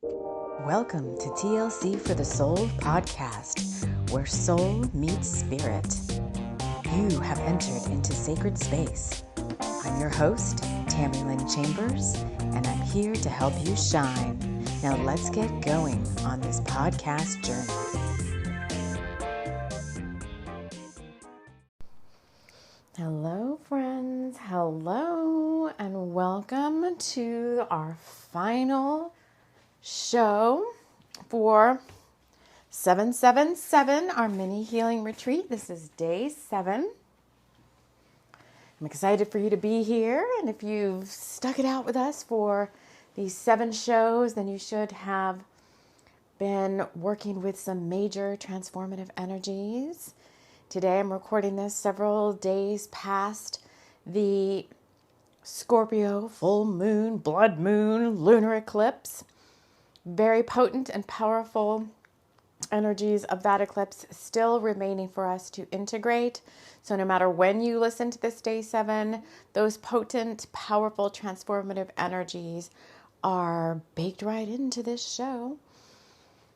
Welcome to TLC for the Soul podcast, where soul meets spirit. You have entered into sacred space. I'm your host, TAMI Chambers, and I'm here to help you shine. Now let's get going on this podcast journey. Hello, friends. Hello, and welcome to our final show for 777, our mini healing retreat. This is day 7. I'm excited for you to be here, and if you've stuck it out with us for these 7 shows, then you should have been working with some major transformative energies. Today I'm recording this several days past the Scorpio full moon, blood moon, lunar eclipse. Very potent and powerful energies of that eclipse still remaining for us to integrate. So no matter when you listen to this day 7, those potent, powerful, transformative energies are baked right into this show.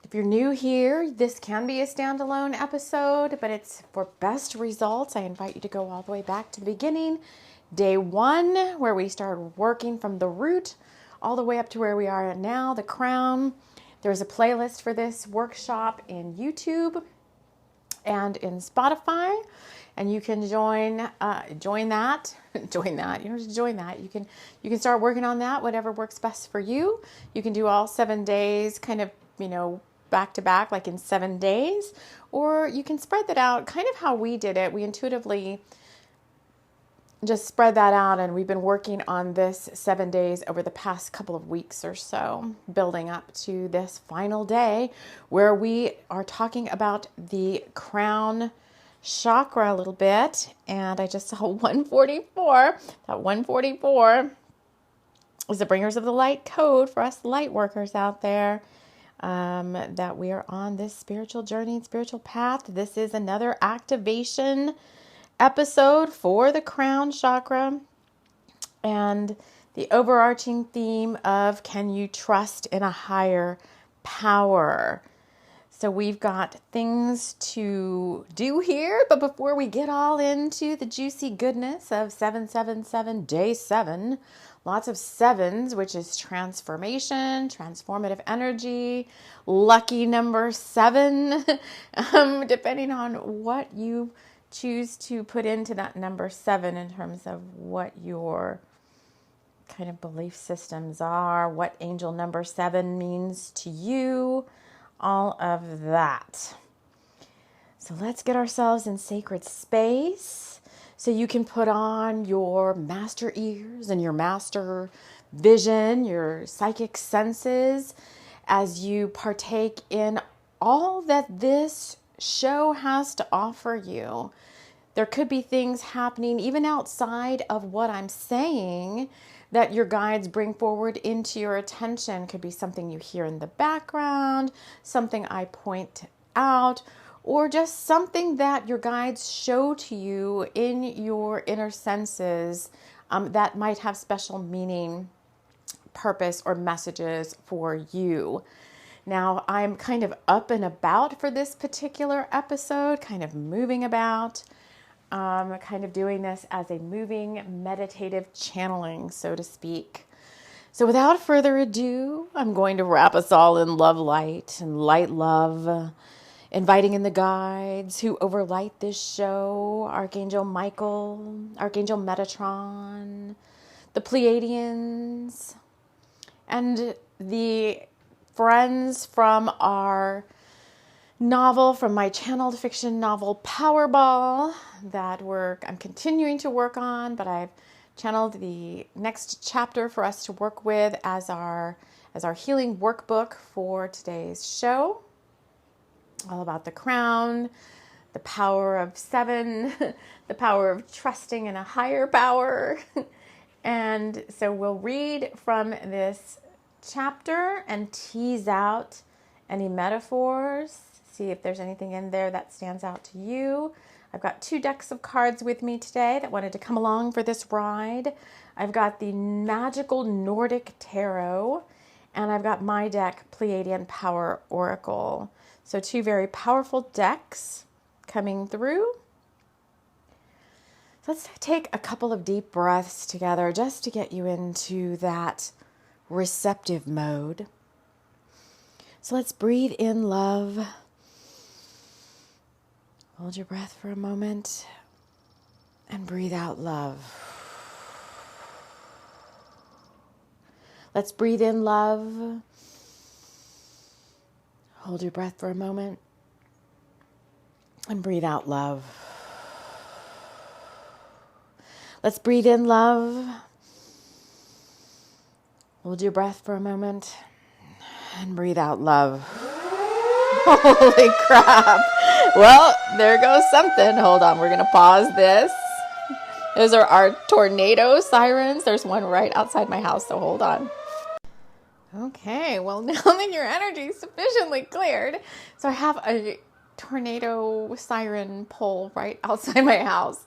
If you're new here, this can be a standalone episode, but it's for best results. I invite you to go all the way back to the beginning. Day 1, where we started working from the root all the way up to where we are now, the crown. There's a playlist for this workshop in YouTube and in Spotify, and you can join that. You don't have to join that. You can start working on that, whatever works best for you. You can do all 7 days, kind of, back to back, like in 7 days, or you can spread that out, kind of how we did it. We intuitively just spread that out, and we've been working on this 7 days over the past couple of weeks or so, building up to this final day where we are talking about the crown chakra a little bit. And I just saw 144. That 144 is the bringers of the light code for us light workers out there, that we are on this spiritual journey, spiritual path. This is another activation episode for the crown chakra, and the overarching theme of, can you trust in a higher power? So we've got things to do here, but before we get all into the juicy goodness of 777 day 7, lots of 7s, which is transformation, transformative energy, lucky number 7, depending on what you choose to put into that number 7 in terms of what your kind of belief systems are, what angel number 7 means to you, all of that. So let's get ourselves in sacred space so you can put on your master ears and your master vision, your psychic senses, as you partake in all that this show has to offer you. There could be things happening even outside of what I'm saying that your guides bring forward into your attention. Could be something you hear in the background, something I point out, or just something that your guides show to you in your inner senses, that might have special meaning, purpose, or messages for you. Now, I'm kind of up and about for this particular episode, kind of moving about, kind of doing this as a moving meditative channeling, so to speak. So without further ado, I'm going to wrap us all in love light and light love, inviting in the guides who overlight this show: Archangel Michael, Archangel Metatron, the Pleiadians, and the friends from our novel, from my channeled fiction novel Powerball, that I'm continuing to work on, but I've channeled the next chapter for us to work with as our healing workbook for today's show. All about the crown, the power of 7, the power of trusting in a higher power. And so we'll read from this chapter and tease out any metaphors, see if there's anything in there that stands out to you. I've got 2 decks of cards with me today that wanted to come along for this ride. I've got the Magical Nordic Tarot And I've got my deck, Pleiadian Power Oracle. So 2 very powerful decks coming through. So let's take a couple of deep breaths together just to get you into that receptive mode. So let's breathe in love. Hold your breath for a moment and breathe out love. Let's breathe in love. Hold your breath for a moment and breathe out love. Let's breathe in love. Hold your breath for a moment and breathe out love. Holy crap. Well, there goes something. Hold on, we're going to pause this. Those are our tornado sirens. There's one right outside my house, so hold on. Okay, well, now that your energy is sufficiently cleared, so I have a tornado siren pole right outside my house.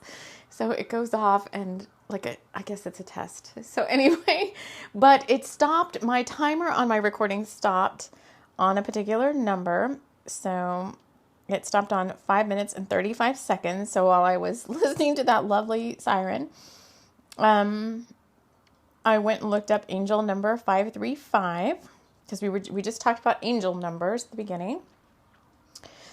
So it goes off and I guess it's a test. So anyway, but it stopped, my timer on my recording stopped on a particular number. So it stopped on 5 minutes and 35 seconds. So while I was listening to that lovely siren, I went and looked up angel number 535 because we just talked about angel numbers at the beginning.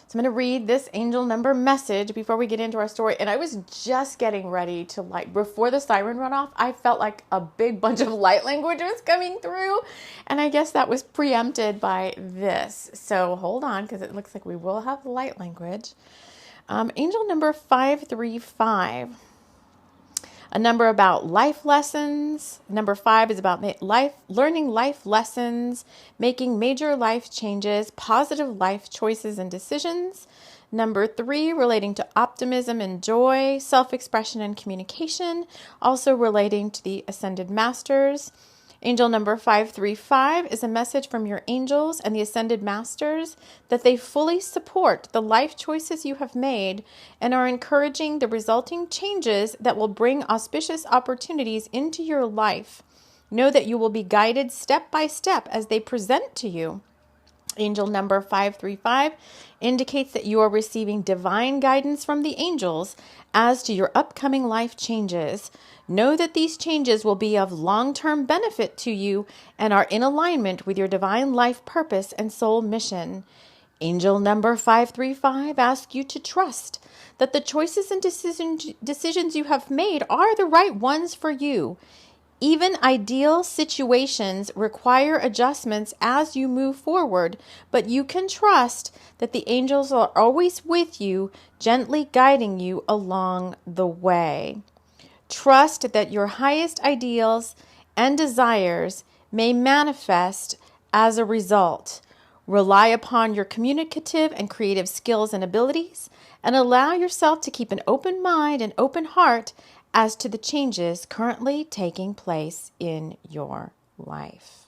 So I'm going to read this angel number message before we get into our story. And I was just getting ready to before the siren went off, I felt like a big bunch of light language was coming through. And I guess that was preempted by this. So hold on, because it looks like we will have light language. Angel number 535. A number about life lessons. Number 5 is about learning life lessons, making major life changes, positive life choices and decisions. Number 3, relating to optimism and joy, self-expression and communication, also relating to the Ascended Masters. Angel number 535 is a message from your angels and the Ascended Masters that they fully support the life choices you have made and are encouraging the resulting changes that will bring auspicious opportunities into your life. Know that you will be guided step by step as they present to you. Angel number 535 indicates that you are receiving divine guidance from the angels as to your upcoming life changes. Know that these changes will be of long-term benefit to you and are in alignment with your divine life purpose and soul mission. Angel number 535 asks you to trust that the choices and decisions you have made are the right ones for you. Even ideal situations require adjustments as you move forward, but you can trust that the angels are always with you, gently guiding you along the way. Trust that your highest ideals and desires may manifest as a result. Rely upon your communicative and creative skills and abilities, and allow yourself to keep an open mind and open heart as to the changes currently taking place in your life.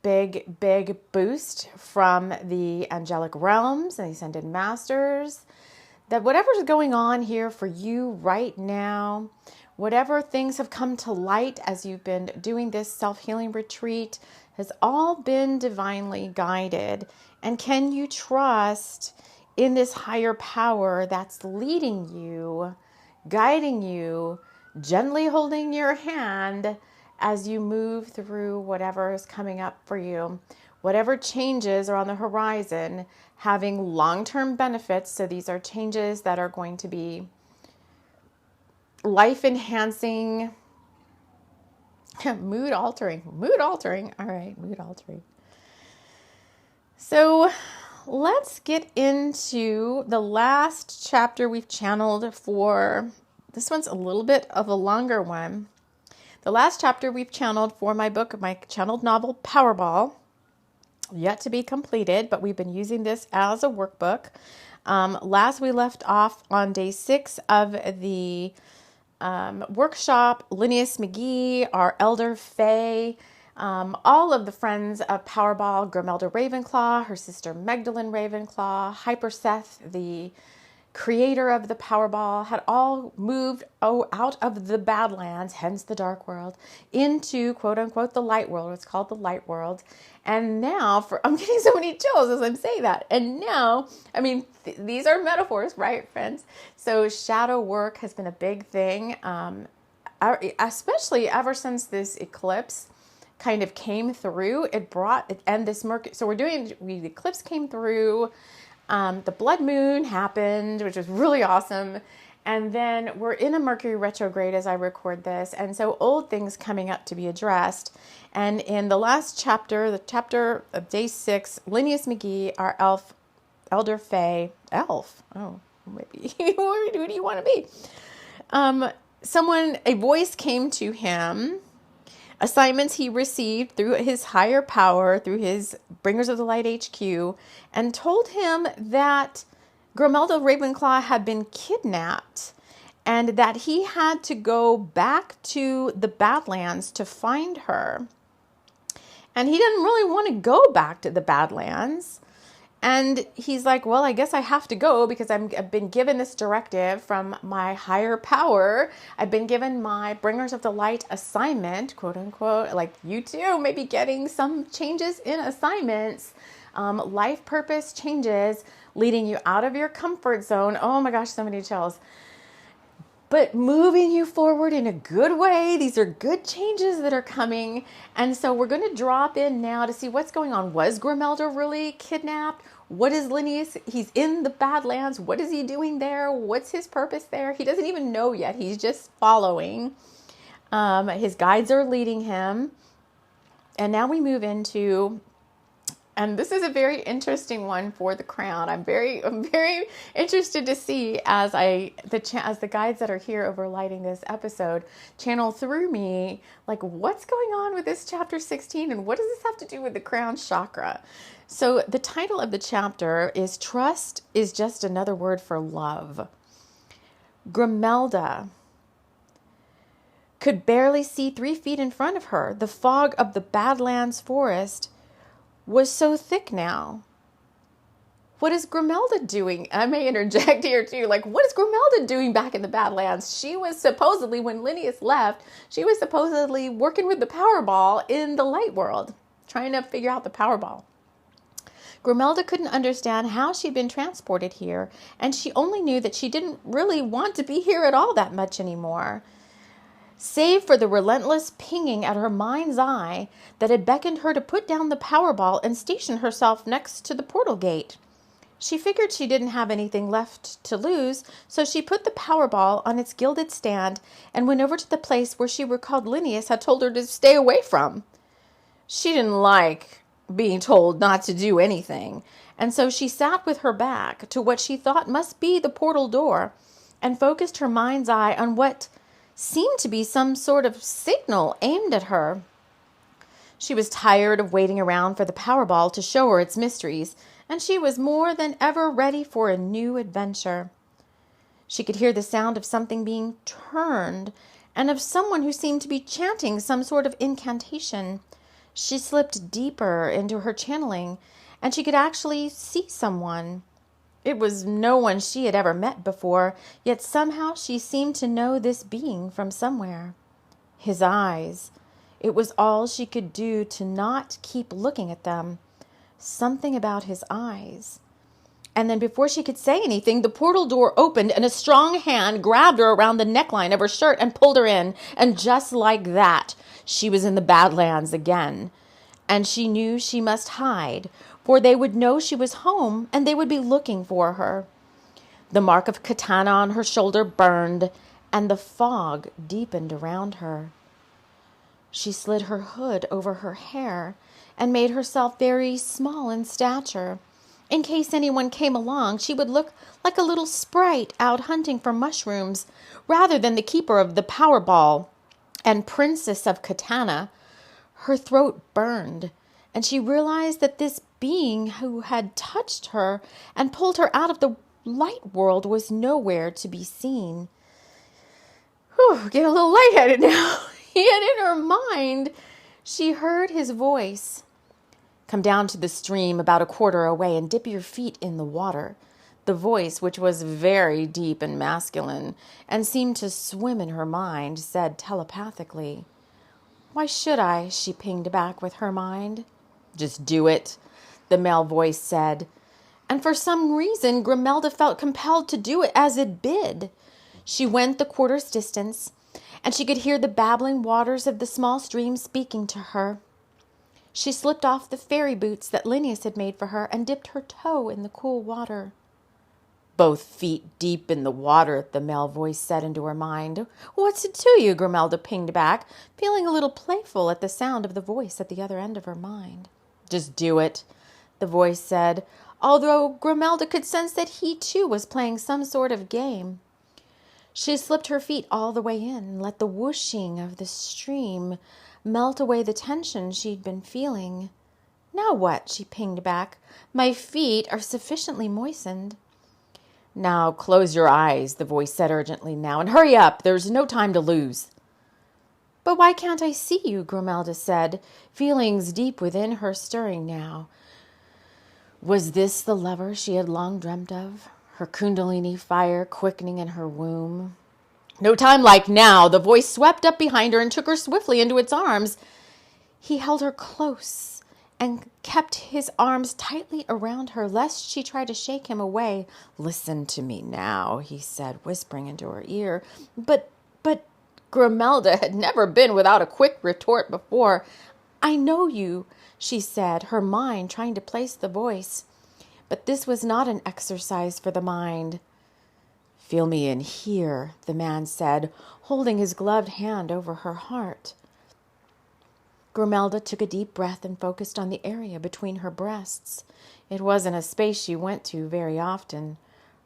Big, big boost from the angelic realms and the Ascended Masters. That whatever's going on here for you right now, whatever things have come to light as you've been doing this self-healing retreat, has all been divinely guided. And can you trust in this higher power that's leading you, guiding you, gently holding your hand as you move through whatever is coming up for you? Whatever changes are on the horizon, having long-term benefits. So these are changes that are going to be life-enhancing, mood-altering. All right, mood-altering. So let's get into the last chapter we've channeled for. This one's a little bit of a longer one. The last chapter we've channeled for my book, my channeled novel, Powerball. Yet to be completed, but we've been using this as a workbook. Last we left off on day 6 of the workshop. Linneus McGee, our elder Faye, all of the friends of Powerball, Grimalda Ravenclaw, her sister Magdalene Ravenclaw, Hyper Seth, the creator of the Powerball, had all moved out of the Badlands, hence the dark world, into quote unquote the light world. It's called the light world. And now, I'm getting so many chills as I'm saying that. And now, I mean, these are metaphors, right, friends? So shadow work has been a big thing, especially ever since this eclipse kind of came through. And this Mercury, so the eclipse came through, the blood moon happened, which was really awesome. And then we're in a Mercury retrograde as I record this. And so old things coming up to be addressed. And in the last chapter, the chapter of day 6, Linnaeus McGee, our elder fae, oh, maybe, who do you want to be? A voice came to him, assignments he received through his higher power, through his Bringers of the Light HQ, and told him that Grimalda Ravenclaw had been kidnapped and that he had to go back to the Badlands to find her. And he didn't really want to go back to the Badlands. And he's like, well, I guess I have to go because I've been given this directive from my higher power. I've been given my Bringers of the Light assignment, quote unquote, like you too, maybe getting some changes in assignments, life purpose changes, leading you out of your comfort zone. Oh my gosh, so many chills. But moving you forward in a good way. These are good changes that are coming. And so we're going to drop in now to see what's going on. Was Grimalda really kidnapped? What is Linnaeus? He's in the Badlands. What is he doing there? What's his purpose there? He doesn't even know yet. He's just following. His guides are leading him. And now we move into... And this is a very interesting one for the crown. I'm very interested to see as the guides that are here overlighting this episode channel through me, like what's going on with this chapter 16 and what does this have to do with the crown chakra? So the title of the chapter is Trust is Just Another Word for Love. Grimalda could barely see 3 feet in front of her. The fog of the Badlands forest was so thick now. What is Grimalda doing? I may interject here too. Like, what is Grimalda doing back in the Badlands? She was supposedly, when Linnaeus left, she was supposedly working with the Powerball in the light world, trying to figure out the Powerball. Grimalda couldn't understand how she'd been transported here, and she only knew that she didn't really want to be here at all that much anymore. Save for the relentless pinging at her mind's eye that had beckoned her to put down the Powerball and station herself next to the portal gate. She figured she didn't have anything left to lose, so she put the Powerball on its gilded stand and went over to the place where she recalled Linnaeus had told her to stay away from. She didn't like being told not to do anything, and so she sat with her back to what she thought must be the portal door and focused her mind's eye on what seemed to be some sort of signal aimed at her. She was tired of waiting around for the Powerball to show her its mysteries, and she was more than ever ready for a new adventure. She could hear the sound of something being turned and of someone who seemed to be chanting some sort of incantation. She slipped deeper into her channeling, and she could actually see someone. It was no one she had ever met before, yet somehow she seemed to know this being from somewhere. His eyes. It was all she could do to not keep looking at them. Something about his eyes. And then before she could say anything, the portal door opened and a strong hand grabbed her around the neckline of her shirt and pulled her in. And just like that, she was in the Badlands again. And she knew she must hide, for they would know she was home and they would be looking for her. The mark of katana on her shoulder burned, and the fog deepened around her. She slid her hood over her hair and made herself very small in stature. In case anyone came along, she would look like a little sprite out hunting for mushrooms, rather than the keeper of the Powerball and princess of Katana. Her throat burned, and she realized that this being who had touched her and pulled her out of the light world was nowhere to be seen. Whew, get a little lightheaded now. Yet in her mind, she heard his voice. Come down to the stream about a quarter away and dip your feet in the water. The voice, which was very deep and masculine and seemed to swim in her mind, said telepathically, "Why should I?" she pinged back with her mind. "Just do it," the male voice said. And for some reason, Grimalda felt compelled to do it as it bid. She went the quarter's distance, and she could hear the babbling waters of the small stream speaking to her. She slipped off the fairy boots that Linnaeus had made for her and dipped her toe in the cool water. "Both feet deep in the water," the male voice said into her mind. "What's it to you?" Grimalda pinged back, feeling a little playful at the sound of the voice at the other end of her mind. "Just do it," the voice said, although Grimalda could sense that he too was playing some sort of game. She slipped her feet all the way in and let the whooshing of the stream melt away the tension she'd been feeling. "Now what?" she pinged back. "My feet are sufficiently moistened." "Now close your eyes," the voice said urgently now, "and hurry up. There's no time to lose." "But why can't I see you?" Grimalda said, feelings deep within her stirring now. Was this the lover she had long dreamt of? Her kundalini fire quickening in her womb? "No time like now." The voice swept up behind her and took her swiftly into its arms. He held her close and kept his arms tightly around her, lest she try to shake him away. "Listen to me now," he said, whispering into her ear. But Grimalda had never been without a quick retort before. "I know you," she said, her mind trying to place the voice. But this was not an exercise for the mind. "Feel me in here," the man said, holding his gloved hand over her heart. Grimalda took a deep breath and focused on the area between her breasts. It wasn't a space she went to very often.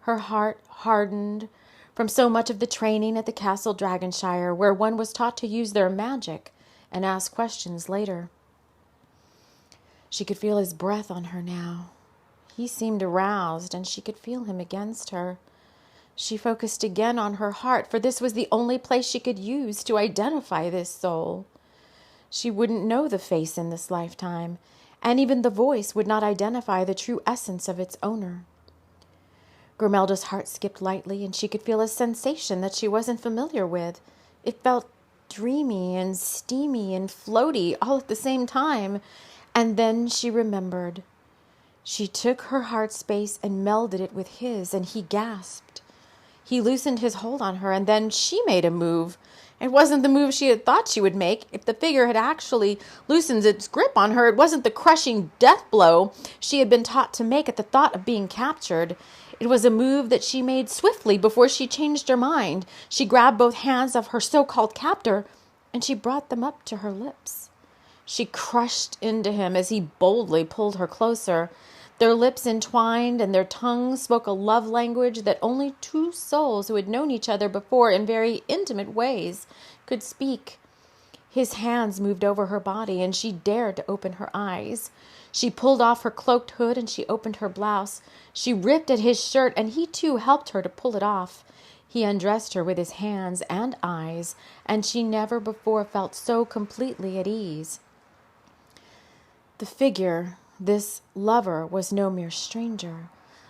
Her heart hardened from so much of the training at the Castle Dragonshire, where one was taught to use their magic and ask questions later. She could feel his breath on her now. He seemed aroused, and she could feel him against her. She focused again on her heart, for this was the only place she could use to identify this soul. She wouldn't know the face in this lifetime, and even the voice would not identify the true essence of its owner. Grimalda's heart skipped lightly, and she could feel a sensation that she wasn't familiar with. It felt dreamy and steamy and floaty all at the same time. And then she remembered. She took her heart space and melded it with his, and he gasped. He loosened his hold on her, and then she made a move. It wasn't the move she had thought she would make. If the figure had actually loosened its grip on her, it wasn't the crushing death blow she had been taught to make at the thought of being captured. It was a move that she made swiftly before she changed her mind. She grabbed both hands of her so-called captor, and she brought them up to her lips. She crushed into him as he boldly pulled her closer. Their lips entwined, and their tongues spoke a love language that only two souls who had known each other before in very intimate ways could speak. His hands moved over her body, and she dared to open her eyes. She pulled off her cloaked hood, and she opened her blouse. She ripped at his shirt, and he too helped her to pull it off. He undressed her with his hands and eyes, and she never before felt so completely at ease. The figure, this lover, was no mere stranger.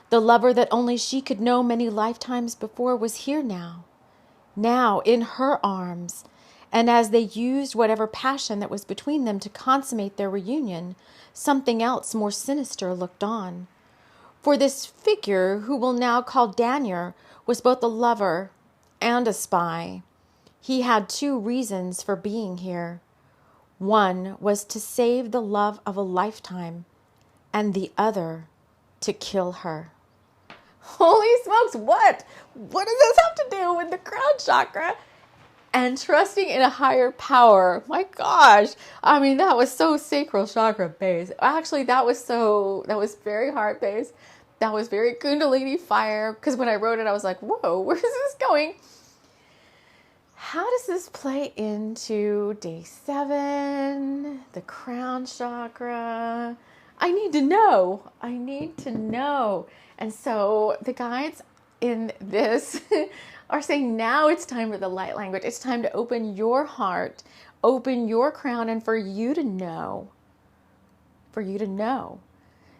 The lover that only she could know many lifetimes before was here now in her arms. And as they used whatever passion that was between them to consummate their reunion, something else more sinister looked on. For this figure, who we'll now call Daniel, was both a lover and a spy. He had two reasons for being here. One was to save the love of a lifetime, and the other to kill her. Holy smokes, what? What does this have to do with the crown chakra and trusting in a higher power? My gosh. I mean, that was so sacral chakra based. Actually, that was very heart based. That was very kundalini fire. Because when I wrote it, I was like, whoa, where's this going? How does this play into day 7, the crown chakra? I need to know. And so the guides in this are saying now it's time for the light language. It's time to open your heart, open your crown, and for you to know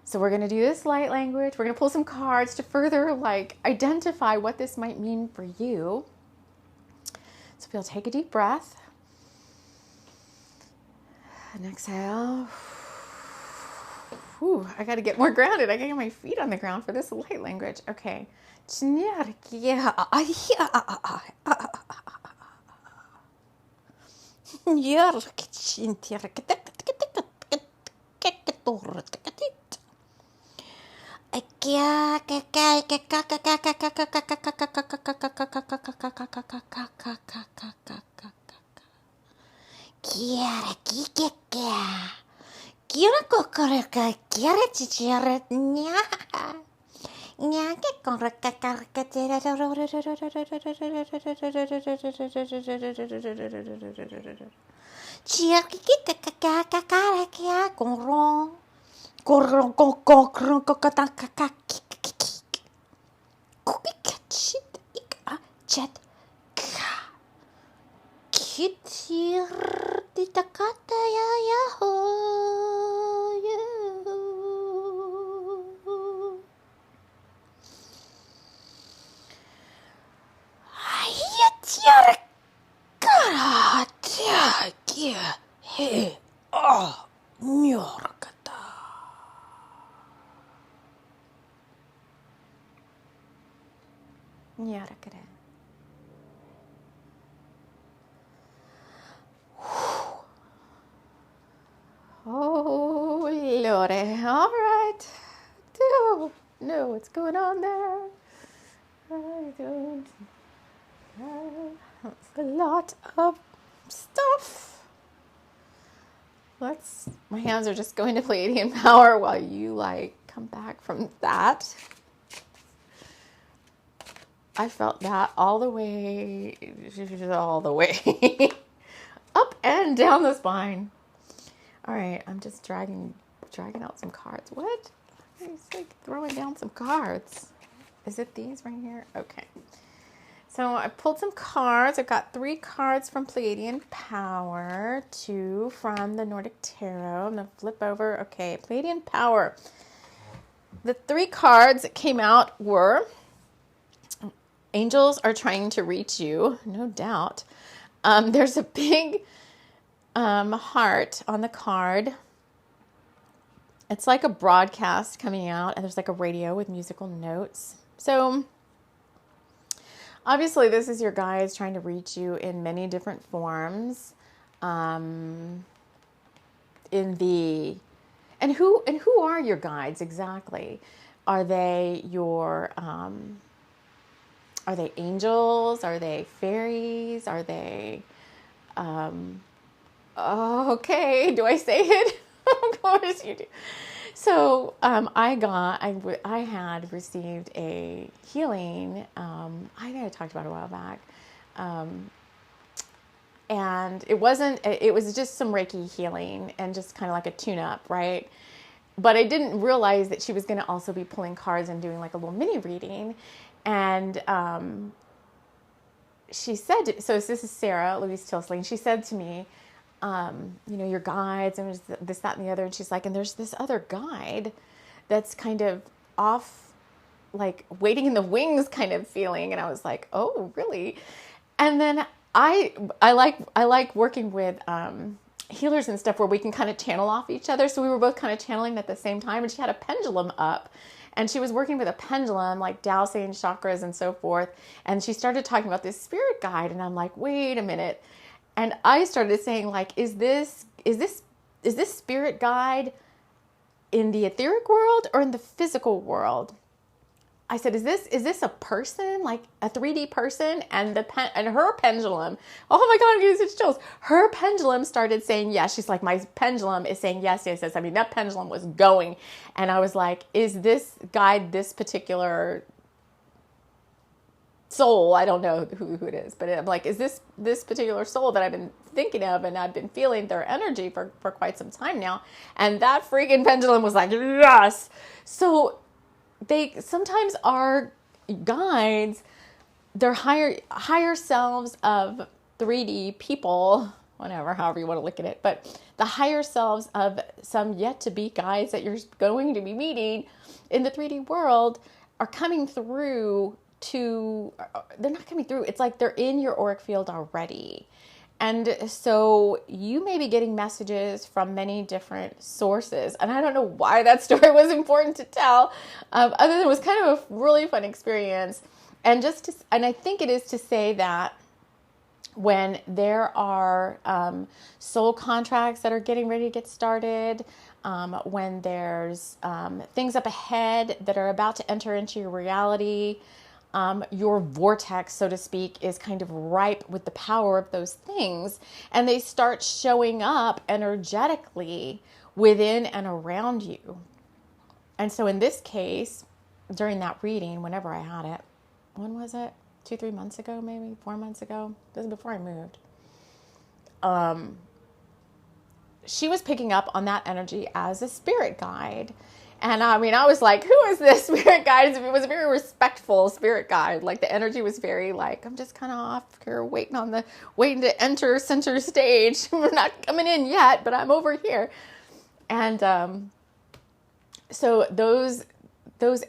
So we're going to do this light language. We're going to pull some cards to further like identify what this might mean for you. So if you'll take a deep breath and exhale. Whew, I got to get more grounded. I got to get my feet on the ground for this light language. Okay. Oh, Lord. All right. Don't know what's going on there. I don't have a lot of stuff. My hands are just going to Pleiadian power while you like come back from that. I felt that all the way up and down the spine. All right, I'm just dragging out some cards. What? He's like throwing down some cards. Is it these right here? Okay. So I pulled some cards. I've got 3 cards from Pleiadian Power, 2 from the Nordic Tarot. I'm going to flip over. Okay, Pleiadian Power. The 3 cards that came out were angels are trying to reach you, no doubt. There's a big heart on the card. It's like a broadcast coming out, and there's like a radio with musical notes. So obviously this is your guides trying to reach you in many different forms. And who are your guides exactly? Are they your are they angels? Are they fairies? Are they okay, do I say it? Of course you do. So I had received a healing. I think I talked about it a while back, and it was just some Reiki healing and just kind of like a tune-up, right? But I didn't realize that she was going to also be pulling cards and doing like a little mini reading, and she said, so this is Sarah Louise Tilsling. She said to me, your guides and this, that, and the other. And she's like, and there's this other guide that's kind of off, like waiting in the wings kind of feeling. And I was like, oh, really? And then I like working with healers and stuff where we can kind of channel off each other. So we were both kind of channeling at the same time. And she had a pendulum up. And she was working with a pendulum, like dowsing chakras and so forth. And she started talking about this spirit guide. And I'm like, wait a minute. And I started saying, like, is this spirit guide in the etheric world or in the physical world? I said, is this a person, like a 3D person? And her pendulum, oh my God, I'm getting such chills. Her pendulum started saying yes. She's like, my pendulum is saying yes, yes, yes. I mean, that pendulum was going. And I was like, is this guide this particular soul? I don't know who it is, but I'm like, is this particular soul that I've been thinking of and I've been feeling their energy for quite some time now? And that freaking pendulum was like, yes. So they sometimes are guides, they're higher selves of 3D people whatever, however you want to look at it. But the higher selves of some yet to be guides that you're going to be meeting in the 3D world are coming through they're not coming through. It's like they're in your auric field already. And so you may be getting messages from many different sources. And I don't know why that story was important to tell, other than it was kind of a really fun experience. And and I think it is to say that when there are soul contracts that are getting ready to get started, when there's things up ahead that are about to enter into your reality, your vortex, so to speak, is kind of ripe with the power of those things, and they start showing up energetically within and around you. And so in this case, during that reading, whenever I had it, when was it? 2-3 months ago, maybe 4 months ago. This is before I moved. She was picking up on that energy as a spirit guide. And I mean, I was like, who is this spirit guide? It was a very respectful spirit guide. Like the energy was very like, I'm just kind of off here waiting to enter center stage. We're not coming in yet, but I'm over here. And so those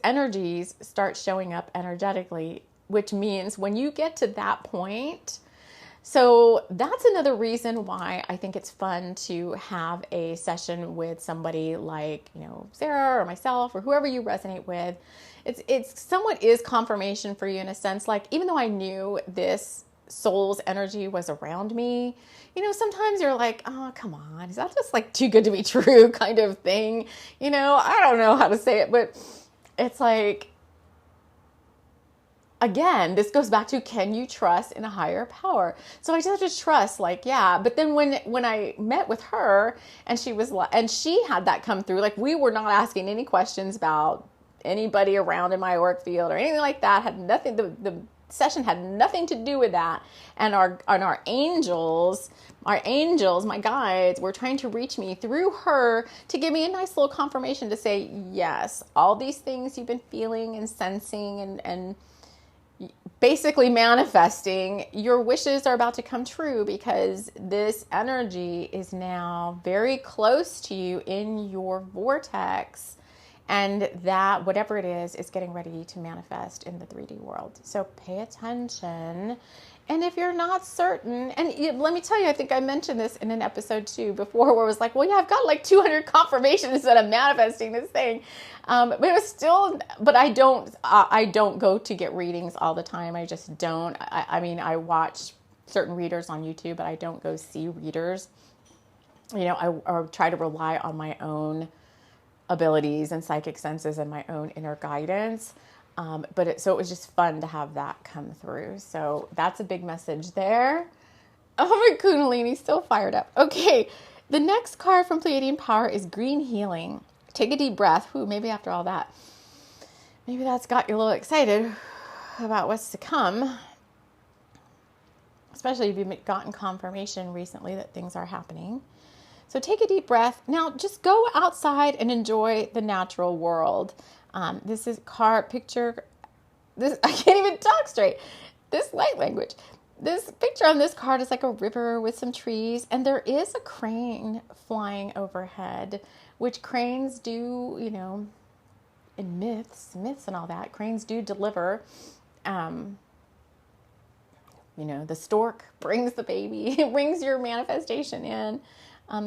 energies start showing up energetically, which means when you get to that point, so that's another reason why I think it's fun to have a session with somebody like, Sarah or myself or whoever you resonate with. It's somewhat is confirmation for you in a sense, like even though I knew this soul's energy was around me, sometimes you're like, oh, come on, is that just like too good to be true kind of thing? I don't know how to say it, but it's like, again, this goes back to, can you trust in a higher power? So I just have to trust, like, yeah. But then when I met with her and she had that come through, like we were not asking any questions about anybody around in my auric field or anything like that. Had nothing. The session had nothing to do with that. And our angels, my guides, were trying to reach me through her to give me a nice little confirmation to say, yes, all these things you've been feeling and sensing and basically manifesting, your wishes are about to come true because this energy is now very close to you in your vortex, and that whatever it is getting ready to manifest in the 3D world. So pay attention. And if you're not certain, and let me tell you, I think I mentioned this in an episode 2 before, where it was like, well, yeah, I've got like 200 confirmations that I'm manifesting this thing. But it was still, but I don't go to get readings all the time. I just don't. I mean, I watch certain readers on YouTube, but I don't go see readers. I try to rely on my own abilities and psychic senses and my own inner guidance. So it was just fun to have that come through. So that's a big message there. Oh, my Kundalini's still fired up. Okay. The next card from Pleiadian Power is Green Healing. Take a deep breath. Ooh, maybe after all that, maybe that's got you a little excited about what's to come. Especially if you've gotten confirmation recently that things are happening. So take a deep breath. Now just go outside and enjoy the natural world. This is picture. This I can't even talk straight. This light language. This picture on this card is like a river with some trees, and there is a crane flying overhead, which cranes do, in myths and all that. Cranes do deliver. The stork brings the baby. It brings your manifestation in.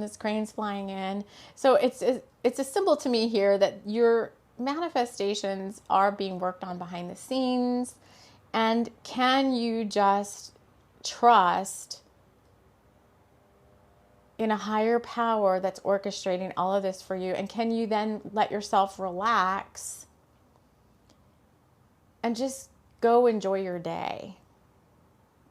This crane's flying in. So it's a symbol to me here that your manifestations are being worked on behind the scenes. And can you just trust in a higher power that's orchestrating all of this for you? And can you then let yourself relax and just go enjoy your day?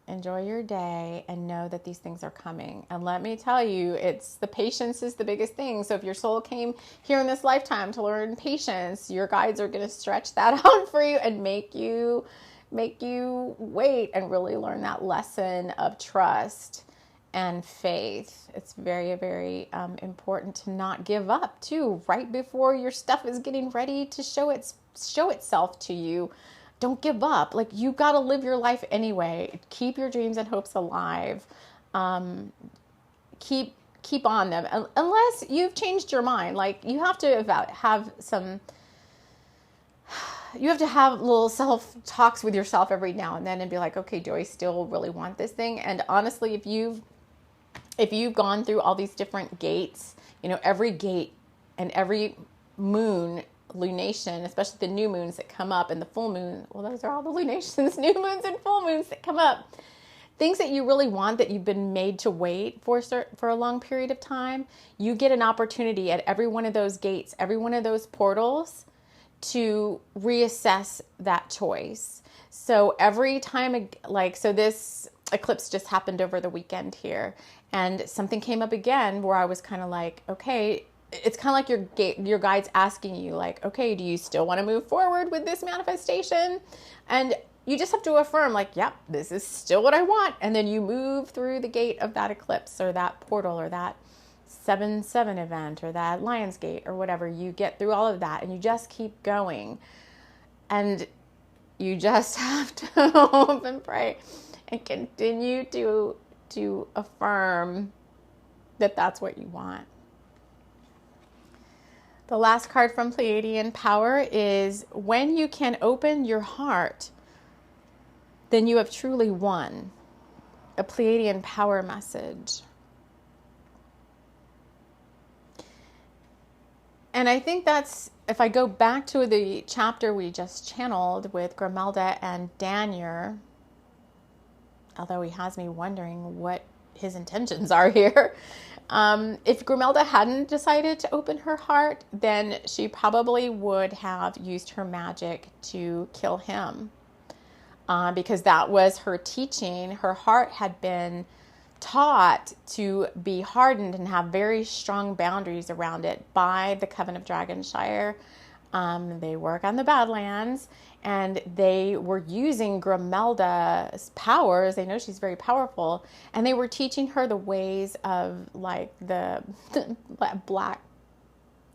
Enjoy your day and know that these things are coming. And let me tell you, the patience is the biggest thing. So if your soul came here in this lifetime to learn patience, your guides are going to stretch that out for you and make you wait and really learn that lesson of trust and faith. It's very, very important to not give up too, right before your stuff is getting ready to show itself to you. Don't give up. Like, you got to live your life anyway. Keep your dreams and hopes alive. keep on them unless you've changed your mind. Like you have to have little self-talks with yourself every now and then and be like, okay, do I still really want this thing? And honestly, if you've gone through all these different gates, every gate and every moon, lunation, especially the new moons that come up and the full moon, well, those are all the lunations, new moons and full moons that come up. Things that you really want that you've been made to wait for a long period of time, you get an opportunity at every one of those gates, every one of those portals to reassess that choice. So every time, so this eclipse just happened over the weekend here, and something came up again where I was kind of like, okay, it's kind of like your guide's asking you like, okay, do you still want to move forward with this manifestation? And you just have to affirm like, yep, this is still what I want. And then you move through the gate of that eclipse or that portal or that 7/7 event or that Lion's Gate or whatever. You get through all of that and you just keep going. And you just have to hope and pray and continue to affirm that that's what you want. The last card from Pleiadian Power is, when you can open your heart, then you have truly won. A Pleiadian Power message. And I think that's, if I go back to the chapter we just channeled with Grimalda and Daniel, although he has me wondering what his intentions are here. If Grimalda hadn't decided to open her heart, then she probably would have used her magic to kill him. Because that was her teaching. Her heart had been taught to be hardened and have very strong boundaries around it by the Coven of Dragonshire. They work on the Badlands, and they were using Grimalda's powers. They know she's very powerful, and they were teaching her the ways of like the black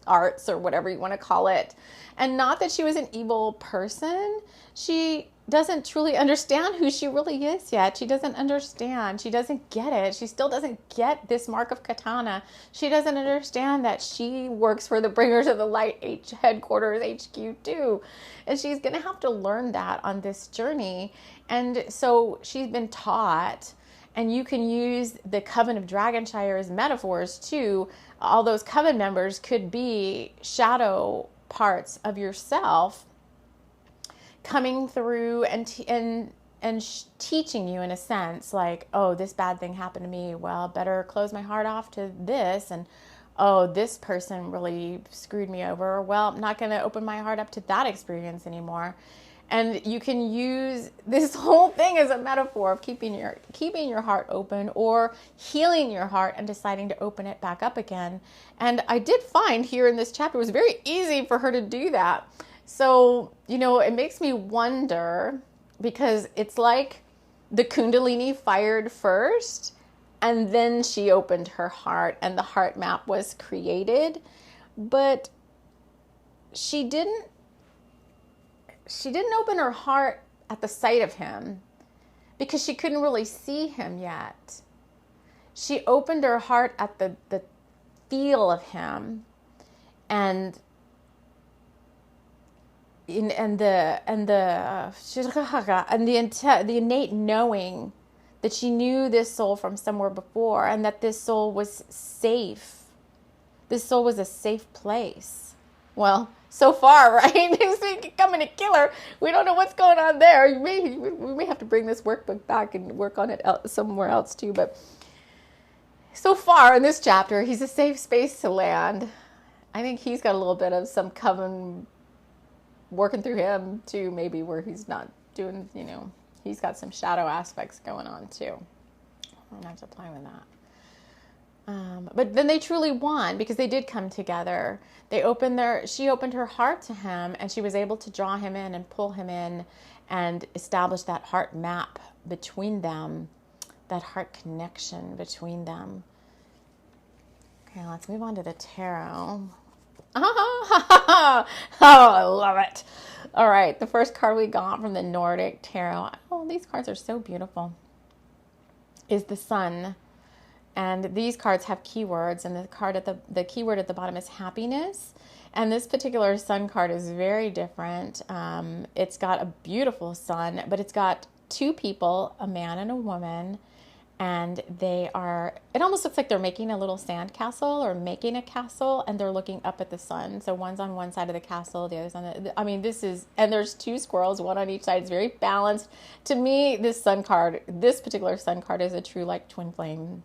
arts or whatever you want to call it. And not that she was an evil person. She doesn't truly understand who she really is yet. She doesn't understand. She doesn't get it. She still doesn't get this mark of katana. She doesn't understand that she works for the Bringers of the Light headquarters, HQ too. And she's going to have to learn that on this journey. And so she's been taught, and you can use the Coven of Dragonshire as metaphors too. All those coven members could be shadow parts of yourself coming through and teaching you, in a sense, like, oh, this bad thing happened to me. Well, better close my heart off to this. And oh, this person really screwed me over. Well, I'm not going to open my heart up to that experience anymore. And you can use this whole thing as a metaphor of keeping your heart open, or healing your heart and deciding to open it back up again. And I did find here in this chapter, it was very easy for her to do that. So, it makes me wonder, because it's like the kundalini fired first, and then she opened her heart and the heart map was created. But she didn't open her heart at the sight of him because she couldn't really see him yet. She opened her heart at the feel of him and the innate knowing that she knew this soul from somewhere before, and that this soul was safe. This soul was a safe place. Well, so far, right? So you can come in and kill her. We don't know what's going on there. We may have to bring this workbook back and work on it somewhere else too. But so far in this chapter, he's a safe space to land. I think he's got a little bit of some coven working through him too, maybe, where he's not doing, he's got some shadow aspects going on too. I'm gonna have to play with that. But then they truly won, because they did come together. She opened her heart to him, and she was able to draw him in and pull him in and establish that heart map between them, that heart connection between them. Okay, let's move on to the tarot. Oh, I love it. All right, the first card we got from the Nordic Tarot, oh, these cards are so beautiful, is the Sun. And these cards have keywords, and the keyword at the bottom is happiness. And this particular sun card is very different. It's got a beautiful sun, but it's got two people, a man and a woman, and it almost looks like they're making a little sand castle or making a castle, and they're looking up at the sun. So one's on one side of the castle, the other's on and there's two squirrels, one on each side. It's very balanced. To me, this particular sun card is a true like twin flame,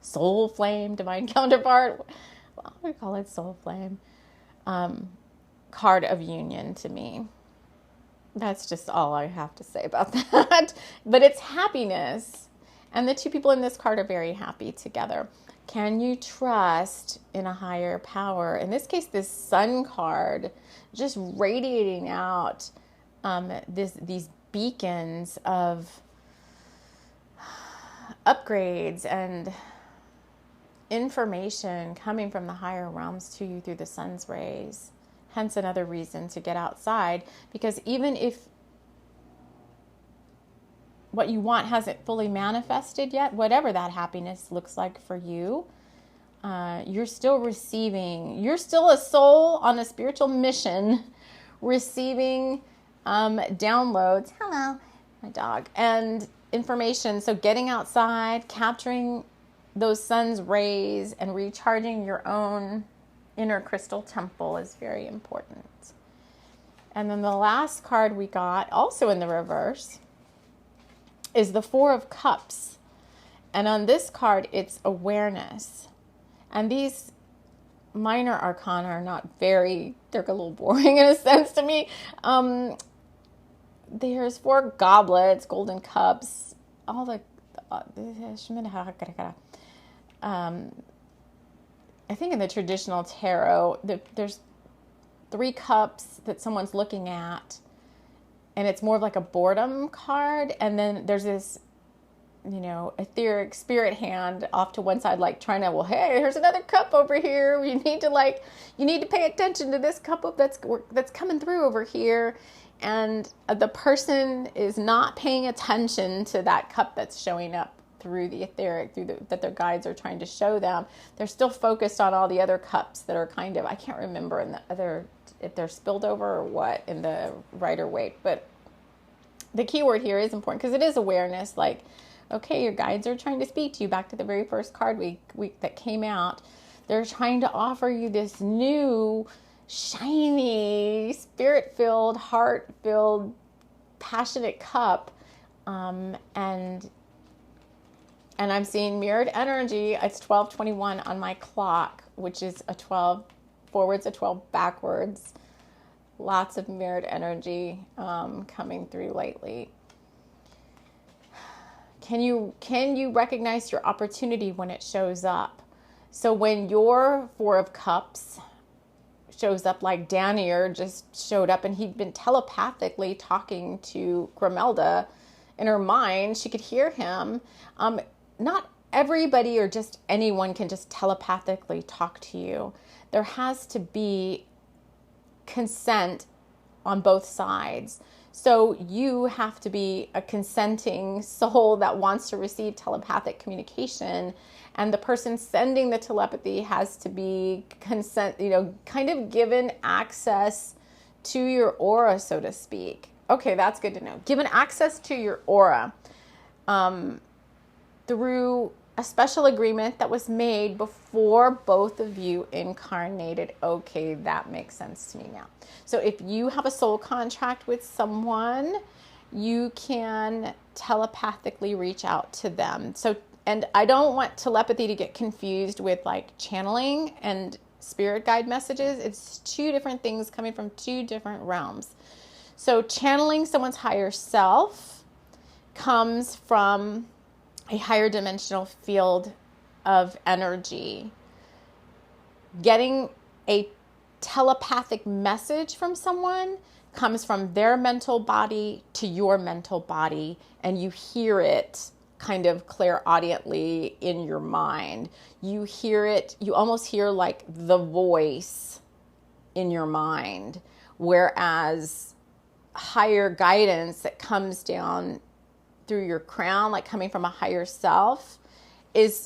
soul flame, divine counterpart. Well, we call it soul flame. Card of union to me. That's just all I have to say about that. But it's happiness. And the two people in this card are very happy together. Can you trust in a higher power? In this case, this sun card just radiating out these beacons of upgrades and information coming from the higher realms to you through the sun's rays. Hence another reason to get outside, because even if what you want hasn't fully manifested yet, whatever that happiness looks like for you, you're still receiving. You're still a soul on a spiritual mission, receiving downloads. Hello, my dog. And information. So getting outside, capturing those sun's rays, and recharging your own inner crystal temple is very important. And then the last card we got, also in the reverse, is the Four of Cups. And on this card, it's awareness. And these minor arcana are not they're a little boring in a sense to me. There's 4 goblets, golden cups, all the, I think in the traditional tarot, there's 3 cups that someone's looking at, and it's more of like a boredom card. And then there's this, etheric spirit hand off to one side, like trying to, well, hey, here's another cup over here. You need to pay attention to this cup that's coming through over here. And the person is not paying attention to that cup that's showing up through the etheric, that their guides are trying to show them. They're still focused on all the other cups that are kind of, I can't remember if they're spilled over or what in the Rider Waite. But the key word here is important because it is awareness. Like, okay, your guides are trying to speak to you. Back to the very first card week that came out. They're trying to offer you this new, shiny, spirit-filled, heart-filled, passionate cup. And I'm seeing mirrored energy. It's 12:21 on my clock, which is a 12 forwards, a 12 backwards. Lots of mirrored energy coming through lately. Can you recognize your opportunity when it shows up? So when your 4 of Cups shows up, like Danier just showed up, and he'd been telepathically talking to Grimalda in her mind. She could hear him. Not everybody or just anyone can just telepathically talk to you. There has to be consent on both sides. So you have to be a consenting soul that wants to receive telepathic communication, and the person sending the telepathy has to be kind of given access to your aura, so to speak. Okay, that's good to know. Given access to your aura through a special agreement that was made before both of you incarnated. Okay, that makes sense to me now. So if you have a soul contract with someone, you can telepathically reach out to them. So, and I don't want telepathy to get confused with like channeling and spirit guide messages. It's 2 different things coming from 2 different realms. So channeling someone's higher self comes from a higher dimensional field of energy. Getting a telepathic message from someone comes from their mental body to your mental body, and you hear it kind of clairaudiently in your mind. You hear it, you almost hear like the voice in your mind, whereas higher guidance that comes down through your crown, like coming from a higher self,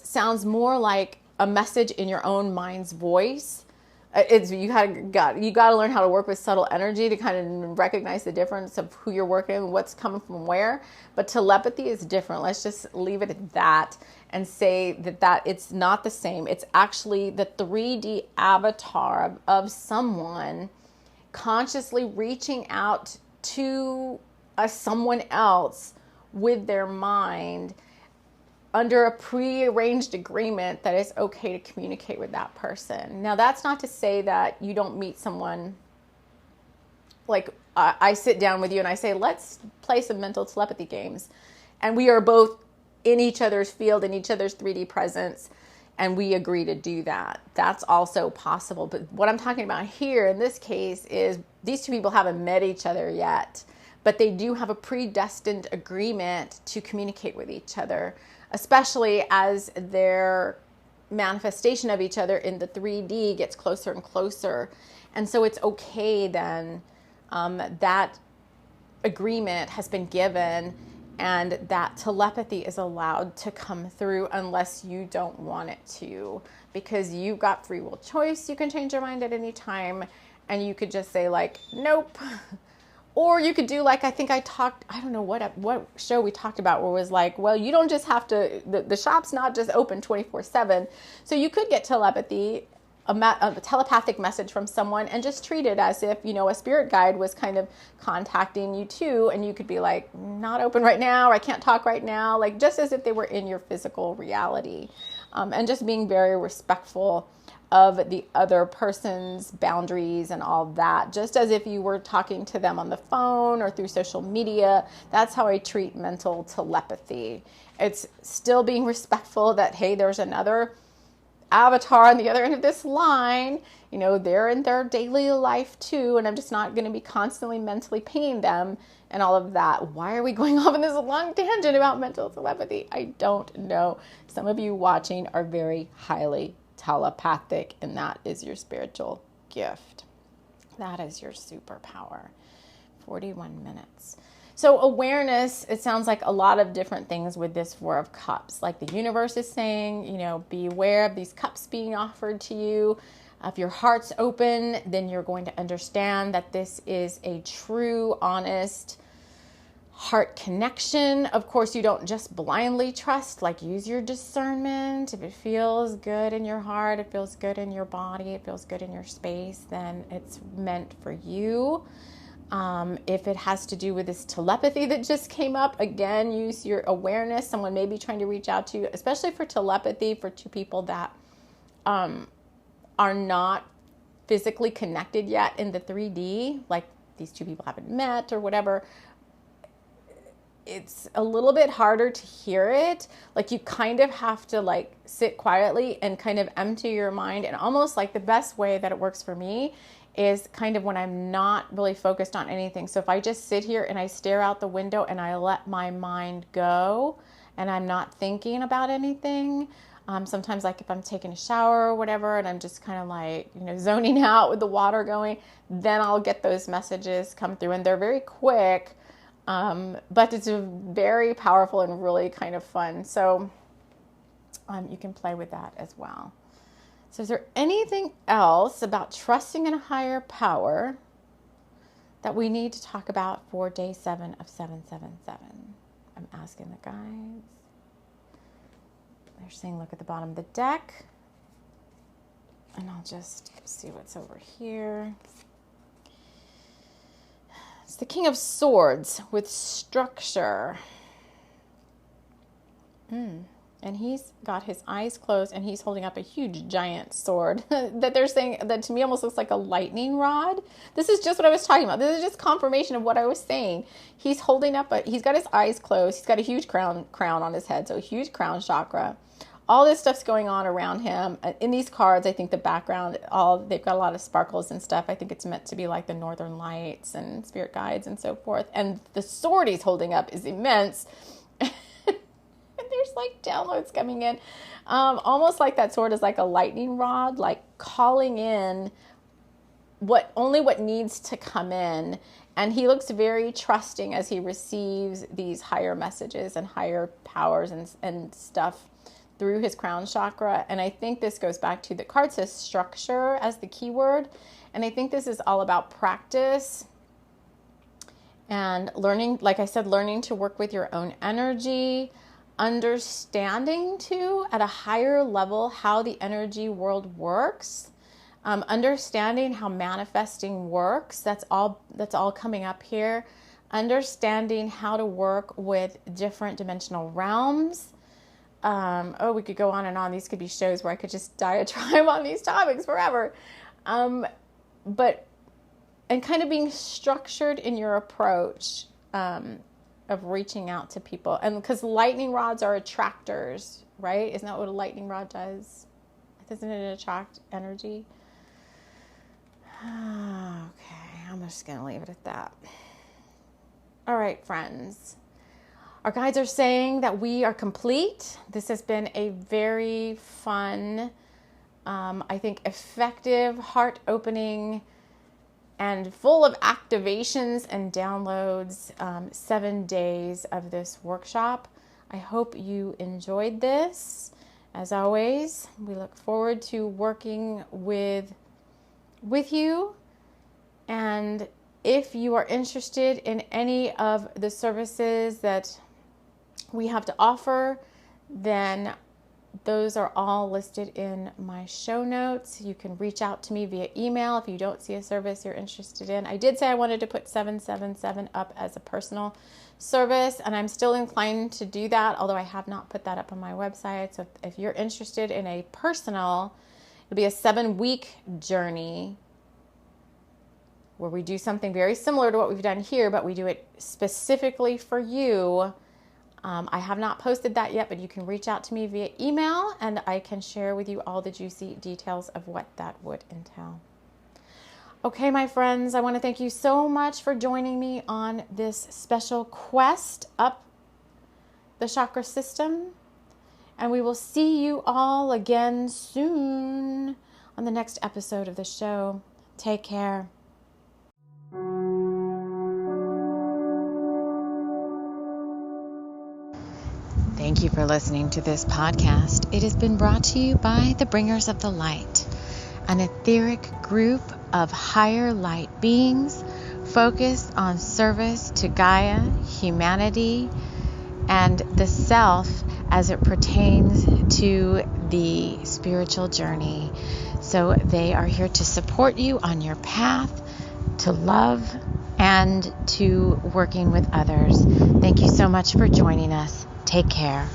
sounds more like a message in your own mind's voice. You got to learn how to work with subtle energy to kind of recognize the difference of who you're working with, what's coming from where. But telepathy is different. Let's just leave it at that and say that it's not the same. It's actually the 3D avatar of someone consciously reaching out to someone else with their mind under a prearranged agreement that it's okay to communicate with that person. Now, that's not to say that you don't meet someone, like I sit down with you and I say, let's play some mental telepathy games. And we are both in each other's field, in each other's 3D presence, and we agree to do that. That's also possible. But what I'm talking about here in this case is these two people haven't met each other yet, but they do have a predestined agreement to communicate with each other, especially as their manifestation of each other in the 3D gets closer and closer. And so it's okay then that agreement has been given and that telepathy is allowed to come through unless you don't want it to, because you've got free will choice. You can change your mind at any time and you could just say like, nope. Or you could do like, I don't know what show we talked about where it was like, well, you don't just have to, the shop's not just open 24/7. So you could get telepathy, a telepathic message from someone and just treat it as if, a spirit guide was kind of contacting you too. And you could be like, not open right now, or I can't talk right now. Like just as if they were in your physical reality. And just being very respectful of the other person's boundaries and all that, just as if you were talking to them on the phone or through social media. That's how I treat mental telepathy. It's still being respectful that, hey, there's another avatar on the other end of this line. They're in their daily life too, and I'm just not going to be constantly mentally pinging them and all of that. Why are we going off on this long tangent about mental telepathy? I don't know. Some of you watching are very highly telepathic, and that is your spiritual gift. That is your superpower. 41 minutes. So awareness, it sounds like a lot of different things with this Four of Cups. Like the universe is saying, be aware of these cups being offered to you. If your heart's open, then you're going to understand that this is a true, honest heart connection. Of course, you don't just blindly trust, like use your discernment. If it feels good in your heart, it feels good in your body, it feels good in your space, then it's meant for you. If it has to do with this telepathy that just came up, again, use your awareness. Someone may be trying to reach out to you, especially for telepathy, for two people that are not physically connected yet in the 3D, like these two people haven't met or whatever. It's a little bit harder to hear it. Like you kind of have to like sit quietly and kind of empty your mind. And almost like the best way that it works for me is kind of when I'm not really focused on anything. So if I just sit here and I stare out the window and I let my mind go and I'm not thinking about anything. Sometimes like if I'm taking a shower or whatever and I'm just kind of like, zoning out with the water going, then I'll get those messages come through, and they're very quick. But it's very powerful and really kind of fun. So you can play with that as well. So is there anything else about trusting in a higher power that we need to talk about for day 7 of 777? I'm asking the guides. They're saying look at the bottom of the deck. And I'll just see what's over here. It's the King of Swords with structure. And he's got his eyes closed and he's holding up a huge giant sword that they're saying that to me almost looks like a lightning rod. This is just what I was talking about. This is just confirmation of what I was saying. He's holding up, he's got his eyes closed. He's got a huge crown on his head. So a huge crown chakra. All this stuff's going on around him. In these cards, I think the background, they've got a lot of sparkles and stuff. I think it's meant to be like the Northern Lights and spirit guides and so forth. And the sword he's holding up is immense. And there's like downloads coming in. Almost like that sword is like a lightning rod, like calling in what needs to come in. And he looks very trusting as he receives these higher messages and higher powers and stuff through his crown chakra. And I think this goes back to the card says structure as the key word. And I think this is all about practice and learning, like I said, learning to work with your own energy, understanding too at a higher level how the energy world works, understanding how manifesting works. That's all coming up here. Understanding how to work with different dimensional realms. We could go on and on. These could be shows where I could just diatribe on these topics forever. And kind of being structured in your approach of reaching out to people. And because lightning rods are attractors, right? Isn't that what a lightning rod does? Doesn't it attract energy? Okay, I'm just going to leave it at that. All right, friends. Our guides are saying that we are complete. This has been a very fun, I think effective, heart-opening, and full of activations and downloads, 7 days of this workshop. I hope you enjoyed this. As always, we look forward to working with you. And if you are interested in any of the services that we have to offer, then those are all listed in my show notes. You can reach out to me via email if you don't see a service you're interested in. I did say I wanted to put 777 up as a personal service, and I'm still inclined to do that, although I have not put that up on my website. So if you're interested in a personal, it'll be a 7-week journey where we do something very similar to what we've done here, but we do it specifically for you. I have not posted that yet, but you can reach out to me via email and I can share with you all the juicy details of what that would entail. Okay, my friends, I want to thank you so much for joining me on this special quest up the chakra system. And we will see you all again soon on the next episode of the show. Take care. Thank you for listening to this podcast. It has been brought to you by the Bringers of the Light, an etheric group of higher light beings focused on service to Gaia, humanity, and the self as it pertains to the spiritual journey. So they are here to support you on your path to love and to working with others. Thank you so much for joining us. Take care.